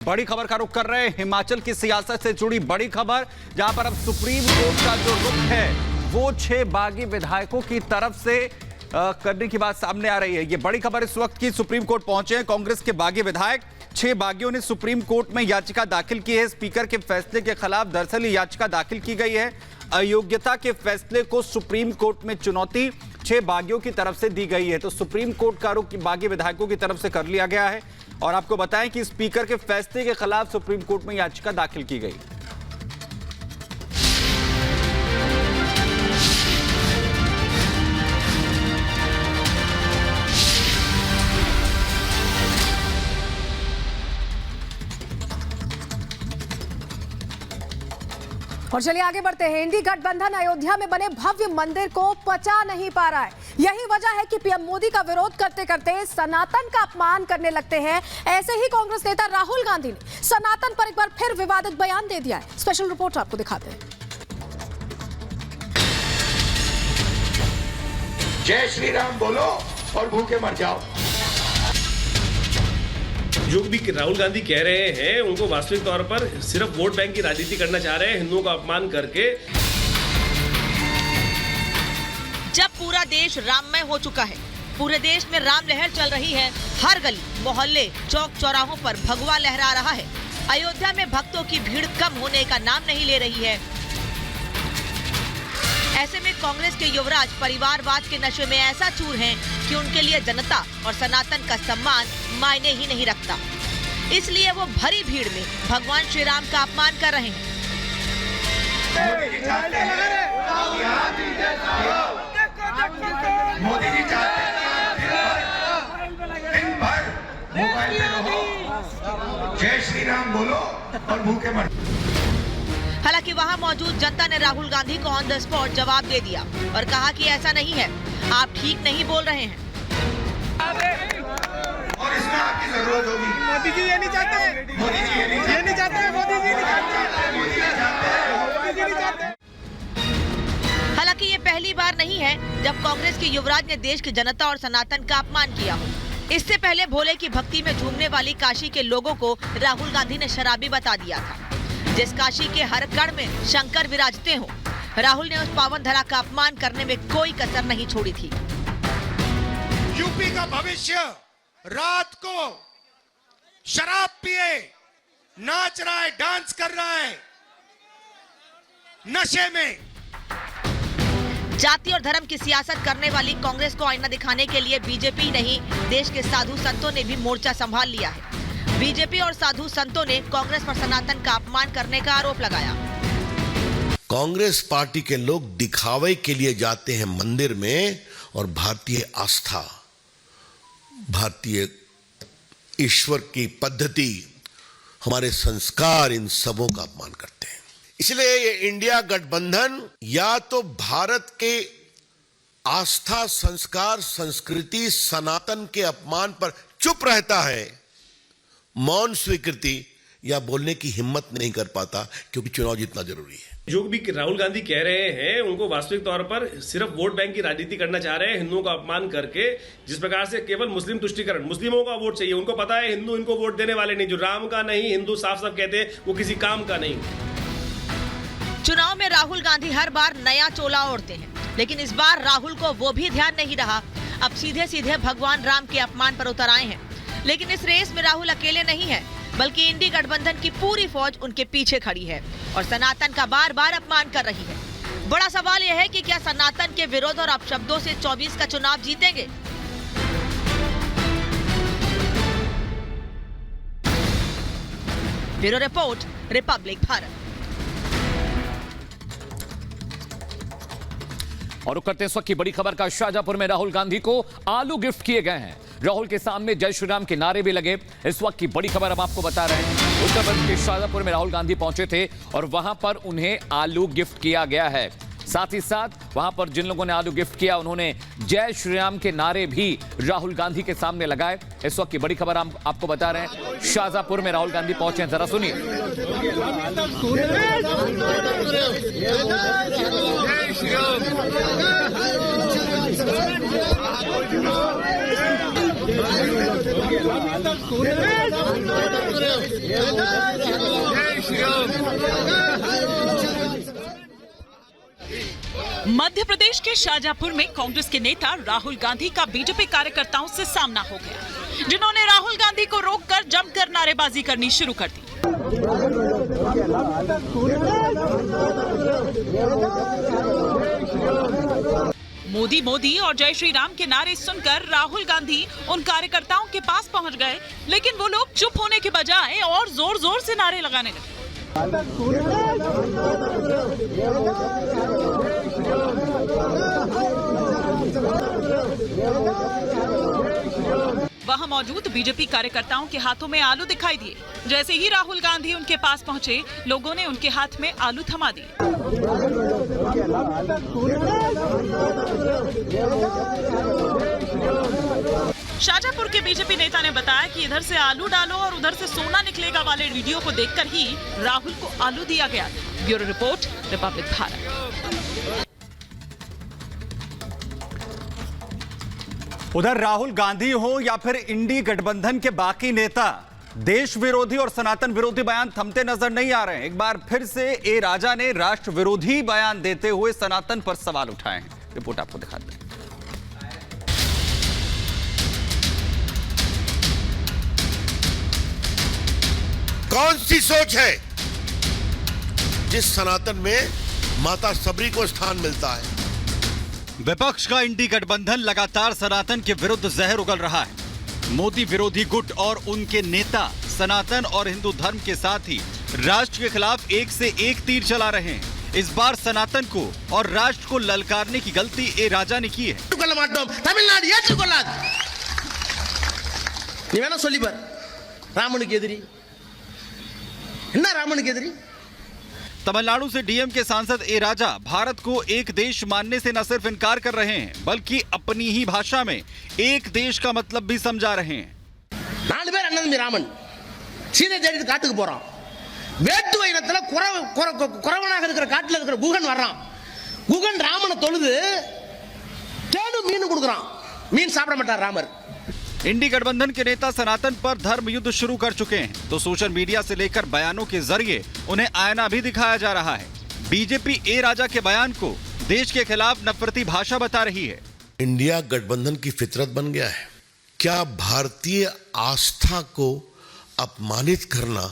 बड़ी खबर का रुख कर रहे हैं हिमाचल की सियासत से जुड़ी बड़ी खबर, जहां पर अब सुप्रीम कोर्ट का जो रुख है वो 6 बागी विधायकों की तरफ से करने की बात सामने आ रही है। ये बड़ी खबर इस वक्त की सुप्रीम कोर्ट पहुंचे हैं कांग्रेस के बागी विधायक। 6 बागियों ने सुप्रीम कोर्ट में याचिका दाखिल की है स्पीकर के फैसले के खिलाफ। दरअसल ये याचिका दाखिल की गई है, अयोग्यता के फैसले को सुप्रीम कोर्ट में चुनौती 6 बागियों की तरफ से दी गई है। तो सुप्रीम कोर्ट का रुख बागी विधायकों की तरफ से कर लिया गया है और आपको बताएं कि स्पीकर के फैसले के खिलाफ सुप्रीम कोर्ट में याचिका दाखिल की गई। और चलिए आगे बढ़ते हैं। इंडी गठबंधन अयोध्या में बने भव्य मंदिर को पचा नहीं पा रहा है। यही वजह है कि पीएम मोदी का विरोध करते करते सनातन का अपमान करने लगते हैं। ऐसे ही कांग्रेस नेता राहुल गांधी ने सनातन पर एक बार फिर विवादित बयान दे दिया है। स्पेशल रिपोर्ट आपको दिखाते हैं। जय श्री राम बोलो और भूखे मर जाओ। जो भी राहुल गांधी कह रहे हैं उनको वास्तविक तौर पर सिर्फ वोट बैंक की राजनीति करना चाह रहे हैं, हिंदुओं का अपमान करके। जब पूरा देश राममय हो चुका है, पूरे देश में राम लहर चल रही है, हर गली मोहल्ले चौक चौराहों पर भगवा लहरा रहा है, अयोध्या में भक्तों की भीड़ कम होने का नाम नहीं ले रही है। ऐसे में कांग्रेस के युवराज परिवारवाद के नशे में ऐसा चूर हैं कि उनके लिए जनता और सनातन का सम्मान मायने ही नहीं रखता। इसलिए वो भरी भीड़ में भगवान श्री राम का अपमान कर रहे हैं। मोदी जी चाहते हैं दिन भर मोबाइल पे रहो, जय श्री राम बोलो और भूखे मर। हालांकि वहां मौजूद जनता ने राहुल गांधी को ऑन द स्पॉट जवाब दे दिया और कहा कि ऐसा नहीं है, आप ठीक नहीं बोल रहे हैं। और इसमें आपकी जरूरत होगी। मोदी जी ये नहीं चाहते, मोदी जी ये नहीं चाहते, मोदी जी नहीं चाहते, मोदी जी चाहते हैं। मोदी जी नहीं चाहते। हालांकि ये पहली बार नहीं है जब कांग्रेस के युवराज ने देश की जनता और सनातन का अपमान किया हो। इससे पहले भोले की भक्ति में झूमने वाली काशी के लोगों को राहुल गांधी ने शराबी बता दिया था। जिस काशी के हर कण में शंकर विराजते हो, राहुल ने उस पावन धरा का अपमान करने में कोई कसर नहीं छोड़ी थी। यूपी का भविष्य रात को शराब पिए नाच रहा है, डांस कर रहा है नशे में। जाति और धर्म की सियासत करने वाली कांग्रेस को आईना दिखाने के लिए बीजेपी नहीं, देश के साधु संतों ने भी मोर्चा संभाल लिया है। बीजेपी और साधु संतों ने कांग्रेस पर सनातन का अपमान करने का आरोप लगाया। कांग्रेस पार्टी के लोग दिखावे के लिए जाते हैं मंदिर में और भारतीय आस्था, भारतीय ईश्वर की पद्धति, हमारे संस्कार, इन सबों का अपमान करते हैं। इसलिए ये इंडिया गठबंधन या तो भारत के आस्था, संस्कार, संस्कृति, सनातन के अपमान पर चुप रहता है, मौन स्वीकृति या बोलने की हिम्मत नहीं कर पाता, क्योंकि चुनाव जीतना जरूरी है। जो भी राहुल गांधी कह रहे हैं उनको वास्तविक तौर पर सिर्फ वोट बैंक की राजनीति करना चाह रहे हैं, हिंदुओं का अपमान करके। जिस प्रकार से केवल मुस्लिम तुष्टीकरण, मुस्लिमों का वोट चाहिए, उनको पता है हिंदू इनको वोट देने वाले नहीं, जो राम का नहीं, हिंदू साफ साफ कहते हैं वो किसी काम का नहीं। चुनाव में राहुल गांधी हर बार नया चोला ओढ़ते हैं, लेकिन इस बार राहुल को वो भी ध्यान नहीं रहा। अब सीधे सीधे भगवान राम के अपमान पर उतर आए हैं। लेकिन इस रेस में राहुल अकेले नहीं है, बल्कि इंडी गठबंधन की पूरी फौज उनके पीछे खड़ी है और सनातन का बार बार अपमान कर रही है। बड़ा सवाल यह है कि क्या सनातन के विरोध और अपशब्दों से 24 का चुनाव जीतेंगे? Bureau report, Republic Bharat. और रुक करते हैं इस वक्त की बड़ी खबर का। शाहजहांपुर में राहुल गांधी को आलू गिफ्ट किए गए हैं। राहुल के सामने जय श्री राम के नारे भी लगे। इस वक्त की बड़ी खबर हम आपको बता रहे हैं। उत्तर प्रदेश के शाहजहांपुर में राहुल गांधी पहुंचे थे और वहां पर उन्हें आलू गिफ्ट किया गया है। साथ ही साथ वहां पर जिन लोगों ने आलू गिफ्ट किया उन्होंने जय श्री राम के नारे भी राहुल गांधी के सामने लगाए। इस वक्त की बड़ी खबर हम आपको बता रहे हैं। शाहजहांपुर में राहुल गांधी पहुंचे हैं, जरा सुनिए। मध्य प्रदेश के शाजापुर में कांग्रेस के नेता राहुल गांधी का बीजेपी कार्यकर्ताओं से सामना हो गया, जिन्होंने राहुल गांधी को रोककर जमकर नारेबाजी करनी शुरू कर दी। मोदी मोदी और जय श्री राम के नारे सुनकर राहुल गांधी उन कार्यकर्ताओं के पास पहुंच गए, लेकिन वो लोग चुप होने के बजाय और जोर जोर से नारे लगाने लगे। वहां मौजूद बीजेपी कार्यकर्ताओं के हाथों में आलू दिखाई दिए। जैसे ही राहुल गांधी उनके पास पहुंचे, लोगों ने उनके हाथ में आलू थमा दिए। शाजापुर के बीजेपी नेता ने बताया कि इधर से आलू डालो और उधर से सोना निकलेगा वाले वीडियो को देखकर ही राहुल को आलू दिया गया। Bureau report, Republic Bharat. उधर राहुल गांधी हो या फिर इंडी गठबंधन के बाकी नेता, देश विरोधी और सनातन विरोधी बयान थमते नजर नहीं आ रहे हैं। एक बार फिर से ए राजा ने राष्ट्र विरोधी बयान देते हुए सनातन पर सवाल उठाए हैं। रिपोर्ट आपको दिखाते हैं। कौन सी सोच है जिस सनातन में माता सबरी को स्थान मिलता है? विपक्ष का इंडी गठबंधन लगातार सनातन के विरुद्ध जहर उगल रहा है। मोदी विरोधी गुट और उनके नेता सनातन और हिंदू धर्म के साथ ही राष्ट्र के खिलाफ एक से एक तीर चला रहे हैं। इस बार सनातन को और राष्ट्र को ललकारने की गलती ए राजा ने की है। तमिलनाडु से डीएम के सांसद ए राजा भारत को एक देश मानने से न सिर्फ इनकार कर रहे हैं, बल्कि अपनी ही भाषा में एक देश का मतलब भी समझा रहे हैं। रामन सीधे தேடிட்டு காட்டுக்கு போறான், வேட்டுவ இனத்துல குறவனாக இருக்கிற காட்டுல இருக்கிற குகன் வர்றான், குகன் ராமனை தொழுது தேடு மீன் கொடுக்கறான், மீன் சாப்பிட மாட்டார் ராமர்। इंडी गठबंधन के नेता सनातन पर धर्म युद्ध शुरू कर चुके हैं, तो सोशल मीडिया से लेकर बयानों के जरिए उन्हें आईना भी दिखाया जा रहा है। बीजेपी ए राजा के बयान को देश के खिलाफ नफरती भाषा बता रही है। इंडिया गठबंधन की फितरत बन गया है। क्या भारतीय आस्था को अपमानित करना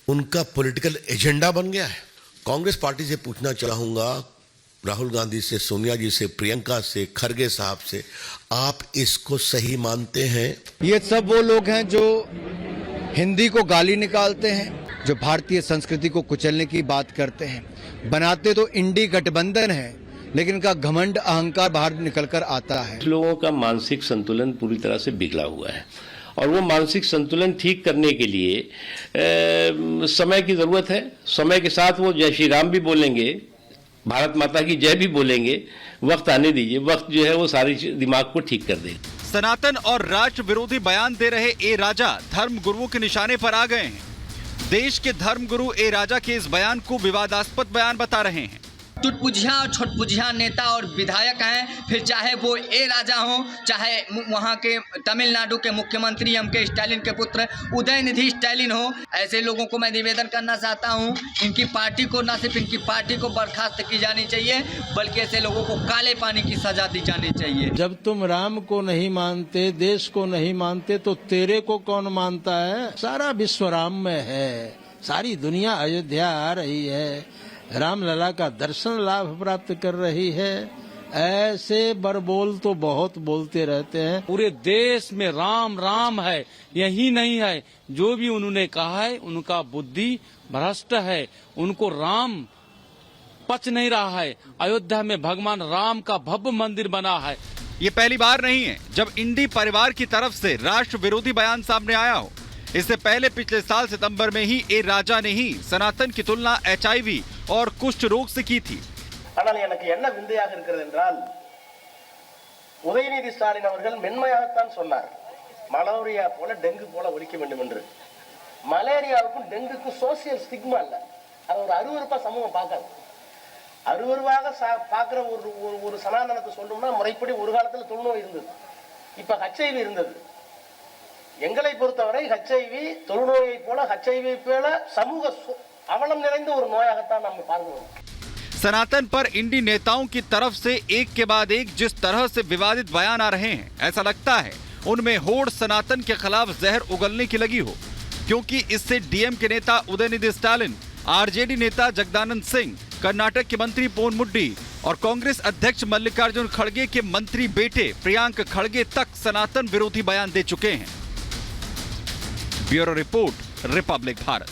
उनका पॉलिटिकल एजेंडा बन गया है? कांग्रेस पार्टी से पूछना चाहूंगा, राहुल गांधी से, सोनिया जी से, प्रियंका से, खरगे साहब से, आप इसको सही मानते हैं? ये सब वो लोग हैं जो हिंदी को गाली निकालते हैं, जो भारतीय संस्कृति को कुचलने की बात करते हैं। बनाते तो इंडी गठबंधन है, लेकिन इनका घमंड अहंकार बाहर निकलकर आता है। लोगों का मानसिक संतुलन पूरी तरह से बिगड़ा हुआ है और वो मानसिक संतुलन ठीक करने के लिए समय की जरूरत है। समय के साथ वो जय श्री राम भी बोलेंगे, भारत माता की जय भी बोलेंगे। वक्त आने दीजिए, वक्त जो है वो सारी दिमाग को ठीक कर देगा। सनातन और राष्ट्र विरोधी बयान दे रहे ए राजा धर्म गुरुओं के निशाने पर आ गए हैं। देश के धर्म गुरु ए राजा के इस बयान को विवादास्पद बयान बता रहे हैं। टुटपुजिया और छोटपुजिया नेता और विधायक हैं, फिर चाहे वो ए राजा हो, चाहे वहाँ के तमिलनाडु के मुख्यमंत्री एम के स्टालिन के पुत्र उदयनिधि स्टालिन हो। ऐसे लोगों को मैं निवेदन करना चाहता हूँ, इनकी पार्टी को, न सिर्फ इनकी पार्टी को बर्खास्त की जानी चाहिए, बल्कि ऐसे लोगों को काले पानी की सजा दी जानी चाहिए। जब तुम राम को नहीं मानते, देश को नहीं मानते, तो तेरे को कौन मानता है? सारा विश्व राम में है, सारी दुनिया अयोध्या आ रही है, रामलला का दर्शन लाभ प्राप्त कर रही है। ऐसे बरबोल तो बहुत बोलते रहते हैं। पूरे देश में राम राम है, यही नहीं है, जो भी उन्होंने कहा है उनका बुद्धि भ्रष्ट है, उनको राम पच नहीं रहा है। अयोध्या में भगवान राम का भव्य मंदिर बना है। ये पहली बार नहीं है जब इंडी परिवार की तरफ से राष्ट्र विरोधी बयान सामने आया हो। इससे पहले पिछले साल सितंबर में ही ए राजा ने ही सनातन की तुलना HIV और कुष्ठ रोग से की थी। ஆனால் எனக்கு என்ன விந்தையாக இருக்கிறது என்றால், உதயநிதி ஸ்டாலின் அவர்கள் மென்மையாகத்தான் சொன்னார், மலேரியா போல டெங்கு போல ஒழிக்க வேண்டும் என்று। மலேரியாவுக்கும் டெங்குக்கும் சோசியல் ஸ்டிக்மா இல்ல, அது ஒரு அருவருப்பா சமூகம் பார்க்காது। அருவருவாக பார்க்கிற ஒரு சனாதனத்தை சொல்லணும்னா முறைப்படி ஒரு காலத்துல தொழுநோய் இருந்தது, இப்ப HIV இருந்தது. எங்களை பொறுத்தவரை HIV தொழுநோயை போல HIV போல சமூக அவலம் நிறைந்த ஒரு நோயாகத்தான் நாம் பார்க்கிறோம். सनातन पर इंडी नेताओं की तरफ से एक के बाद एक जिस तरह से विवादित बयान आ रहे हैं, ऐसा लगता है उनमें होड़ सनातन के खिलाफ जहर उगलने की लगी हो, क्योंकि इससे डीएम के नेता उदयनिधि स्टालिन, आरजेडी नेता जगदानंद सिंह, कर्नाटक के मंत्री पोनमुड्डी और कांग्रेस अध्यक्ष मल्लिकार्जुन खड़गे के मंत्री बेटे प्रियांक खड़गे तक सनातन विरोधी बयान दे चुके हैं। Bureau report, Republic Bharat.